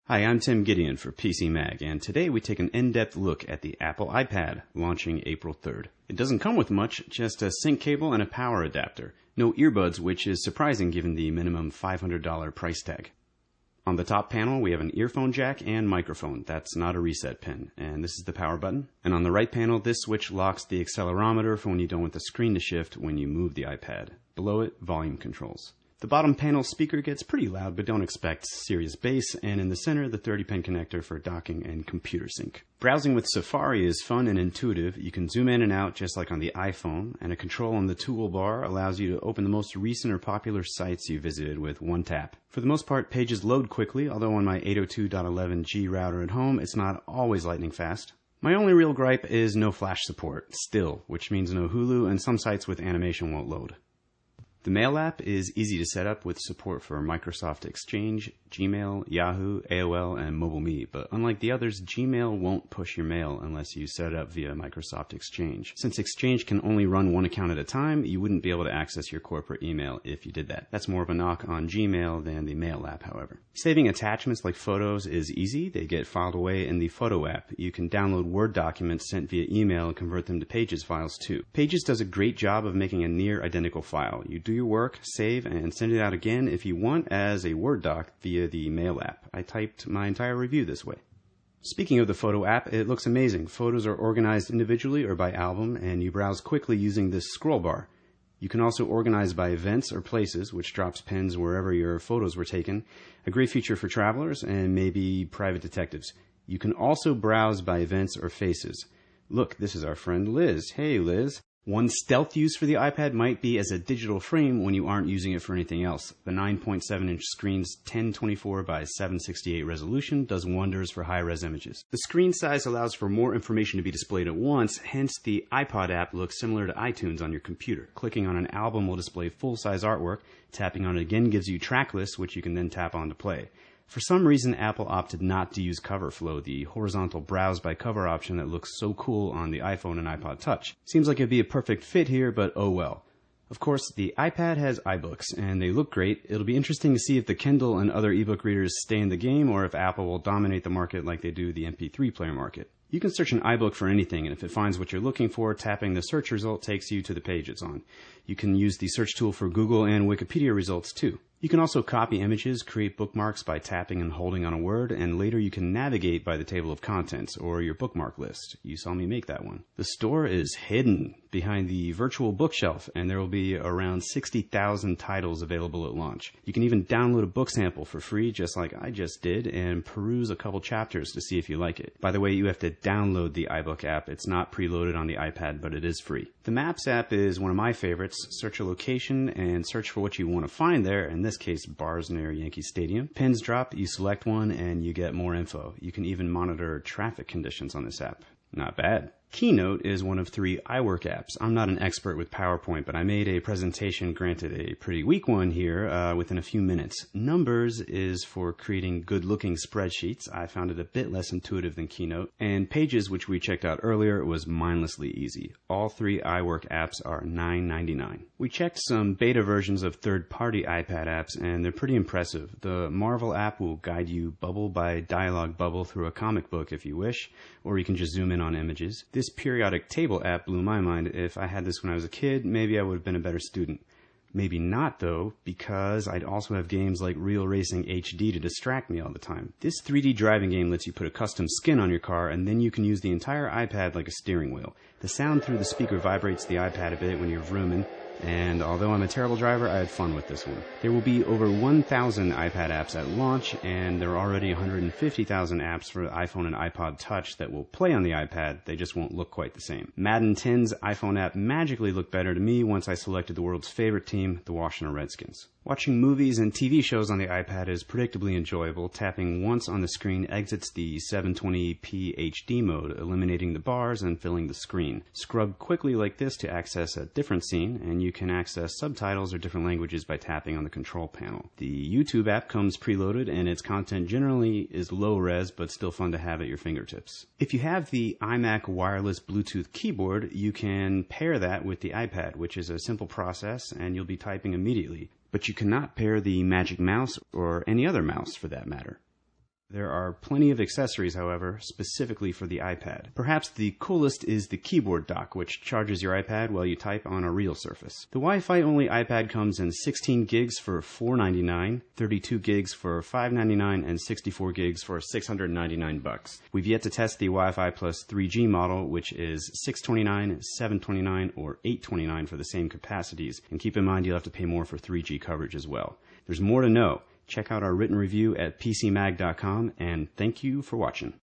Hi, I'm Tim Gideon for PC Mag, and today we take an in-depth look at the Apple iPad, launching April 3rd. It doesn't come with much, just a sync cable and a power adapter. No earbuds, which is surprising given the minimum $500 price tag. On the top panel, we have an earphone jack and microphone. That's not a reset pin. And this is the power button. And on the right panel, this switch locks the accelerometer for when you don't want the screen to shift when you move the iPad. Below it, volume controls. The bottom panel speaker gets pretty loud, but don't expect serious bass, and in the center, the 30-pin connector for docking and computer sync. Browsing with Safari is fun and intuitive. You can zoom in and out just like on the iPhone, and a control on the toolbar allows you to open the most recent or popular sites you visited with one tap. For the most part, pages load quickly, although on my 802.11g router at home, it's not always lightning fast. My only real gripe is no Flash support, still, which means no Hulu, and some sites with animation won't load. The Mail app is easy to set up with support for Microsoft Exchange, Gmail, Yahoo, AOL, and MobileMe, but unlike the others, Gmail won't push your mail unless you set it up via Microsoft Exchange. Since Exchange can only run one account at a time, you wouldn't be able to access your corporate email if you did that. That's more of a knock on Gmail than the Mail app, however. Saving attachments like photos is easy. They get filed away in the Photo app. You can download Word documents sent via email and convert them to Pages files too. Pages does a great job of making a near identical file. You do your work, save, and send it out again if you want as a Word doc via the Mail app. I typed my entire review this way. Speaking of the Photo app, it looks amazing. Photos are organized individually or by album, and you browse quickly using this scroll bar. You can also organize by events or places, which drops pins wherever your photos were taken. A great feature for travelers and maybe private detectives. You can also browse by events or faces. Look, this is our friend Liz. Hey, Liz. One stealth use for the iPad might be as a digital frame when you aren't using it for anything else. The 9.7-inch screen's 1024 by 768 resolution does wonders for high-res images. The screen size allows for more information to be displayed at once, hence the iPod app looks similar to iTunes on your computer. Clicking on an album will display full-size artwork. Tapping on it again gives you track lists, which you can then tap on to play. For some reason, Apple opted not to use Cover Flow, the horizontal browse by cover option that looks so cool on the iPhone and iPod Touch. Seems like it'd be a perfect fit here, but oh well. Of course, the iPad has iBooks, and they look great. It'll be interesting to see if the Kindle and other ebook readers stay in the game, or if Apple will dominate the market like they do the MP3 player market. You can search an iBook for anything, and if it finds what you're looking for, tapping the search result takes you to the page it's on. You can use the search tool for Google and Wikipedia results too. You can also copy images, create bookmarks by tapping and holding on a word, and later you can navigate by the table of contents or your bookmark list. You saw me make that one. The store is hidden behind the virtual bookshelf, and there will be around 60,000 titles available at launch. You can even download a book sample for free, just like I just did, and peruse a couple chapters to see if you like it. By the way, you have to download the iBook app. It's not preloaded on the iPad, but it is free. The Maps app is one of my favorites. Search a location and search for what you want to find there. In this case, bars near Yankee Stadium. Pins drop, you select one, and you get more info. You can even monitor traffic conditions on this app. Not bad. Keynote is one of 3 iWork apps. I'm not an expert with PowerPoint, but I made a presentation, granted a pretty weak one here, within a few minutes. Numbers is for creating good-looking spreadsheets. I found it a bit less intuitive than Keynote. And Pages, which we checked out earlier, was mindlessly easy. All 3 iWork apps are $9.99. We checked some beta versions of third-party iPad apps, and they're pretty impressive. The Marvel app will guide you bubble by dialogue bubble through a comic book if you wish, or you can just zoom in on images. This periodic table app blew my mind. If I had this when I was a kid, maybe I would have been a better student. Maybe not, though, because I'd also have games like Real Racing HD to distract me all the time. This 3D driving game lets you put a custom skin on your car, and then you can use the entire iPad like a steering wheel. The sound through the speaker vibrates the iPad a bit when you're vrooming, and although I'm a terrible driver, I had fun with this one. There will be over 1,000 iPad apps at launch, and there are already 150,000 apps for iPhone and iPod Touch that will play on the iPad. They just won't look quite the same. Madden 10's iPhone app magically looked better to me once I selected the world's favorite team, the Washington Redskins. Watching movies and TV shows on the iPad is predictably enjoyable. Tapping once on the screen exits the 720p HD mode, eliminating the bars and filling the screen. Scrub quickly like this to access a different scene, and you can access subtitles or different languages by tapping on the control panel. The YouTube app comes preloaded, and its content generally is low res, but still fun to have at your fingertips. If you have the iMac wireless Bluetooth keyboard, you can pair that with the iPad, which is a simple process, and you'll be typing immediately. But you cannot pair the Magic Mouse or any other mouse for that matter. There are plenty of accessories, however, specifically for the iPad. Perhaps the coolest is the keyboard dock, which charges your iPad while you type on a real surface. The Wi-Fi only iPad comes in 16 gigs for $499, 32 gigs for $599, and 64 gigs for $699. We've yet to test the Wi-Fi plus 3G model, which is $629, $729, or $829 for the same capacities. And keep in mind you'll have to pay more for 3G coverage as well. There's more to know. Check out our written review at PCMag.com, and thank you for watching.